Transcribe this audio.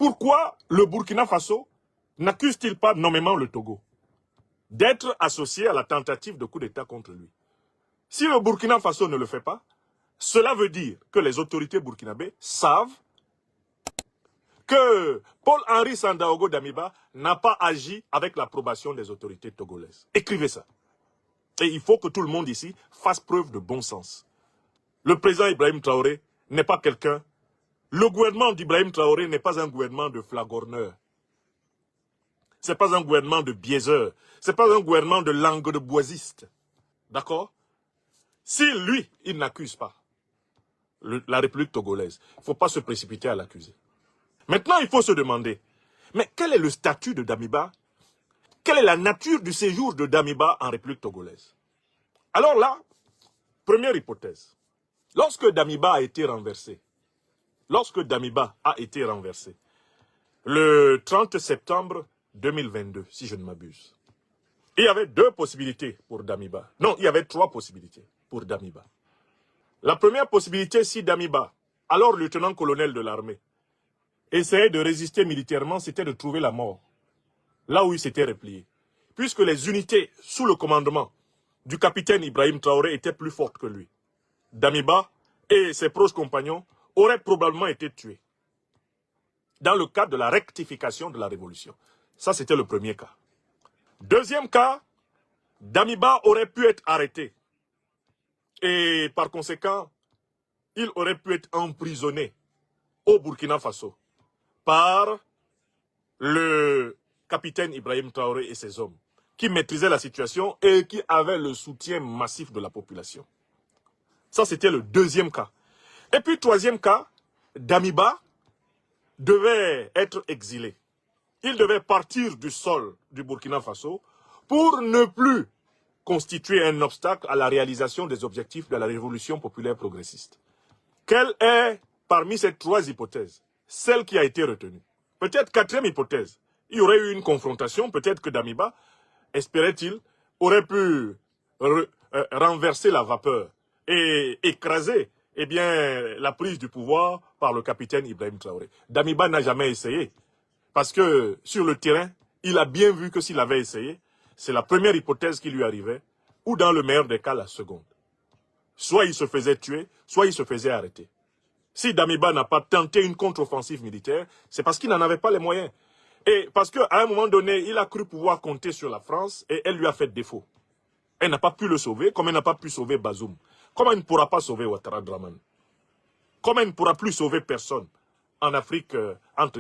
Pourquoi le Burkina Faso n'accuse-t-il pas nommément le Togo d'être associé à la tentative de coup d'État contre lui? Si le Burkina Faso ne le fait pas, cela veut dire que les autorités burkinabées savent que Paul-Henri Sandaogo Damiba n'a pas agi avec l'approbation des autorités togolaises. Écrivez ça. Et il faut que tout le monde ici fasse preuve de bon sens. Le président Ibrahim Traoré n'est pas quelqu'un. Le gouvernement d'Ibrahim Traoré n'est pas un gouvernement de flagorneurs. Ce n'est pas un gouvernement de biaiseurs. Ce n'est pas un gouvernement de langue de boisistes. D'accord? Si lui, il n'accuse pas la République togolaise, il ne faut pas se précipiter à l'accuser. Maintenant, il faut se demander, mais quel est le statut de Damiba? Quelle est la nature du séjour de Damiba en République togolaise? Alors là, première hypothèse. Lorsque Damiba a été renversé, le 30 septembre 2022, si je ne m'abuse, il y avait deux possibilités pour Damiba. Non, il y avait trois possibilités pour Damiba. La première possibilité, si Damiba, alors lieutenant-colonel de l'armée, essayait de résister militairement, c'était de trouver la mort, là où il s'était replié. Puisque les unités sous le commandement du capitaine Ibrahim Traoré étaient plus fortes que lui. Damiba et ses proches compagnons auraient probablement été tués dans le cadre de la rectification de la révolution. Ça, c'était le premier cas. Deuxième cas, Damiba aurait pu être arrêté. Et par conséquent, il aurait pu être emprisonné au Burkina Faso par le capitaine Ibrahim Traoré et ses hommes, qui maîtrisaient la situation et qui avaient le soutien massif de la population. Ça, c'était le deuxième cas. Et puis, troisième cas, Damiba devait être exilé. Il devait partir du sol du Burkina Faso pour ne plus constituer un obstacle à la réalisation des objectifs de la révolution populaire progressiste. Quelle est, parmi ces trois hypothèses, celle qui a été retenue? Peut-être quatrième hypothèse, il y aurait eu une confrontation, peut-être que Damiba, espérait-il, aurait pu renverser la vapeur et écraser la prise du pouvoir par le capitaine Ibrahim Traoré. Damiba n'a jamais essayé, parce que sur le terrain, il a bien vu que s'il avait essayé, c'est la première hypothèse qui lui arrivait, ou dans le meilleur des cas, la seconde. Soit il se faisait tuer, soit il se faisait arrêter. Si Damiba n'a pas tenté une contre-offensive militaire, c'est parce qu'il n'en avait pas les moyens. Et parce qu'à un moment donné, il a cru pouvoir compter sur la France et elle lui a fait défaut. Elle n'a pas pu le sauver, comme elle n'a pas pu sauver Bazoum. Comme elle ne pourra pas sauver Ouattara Draman. Comme elle ne pourra plus sauver personne en Afrique entre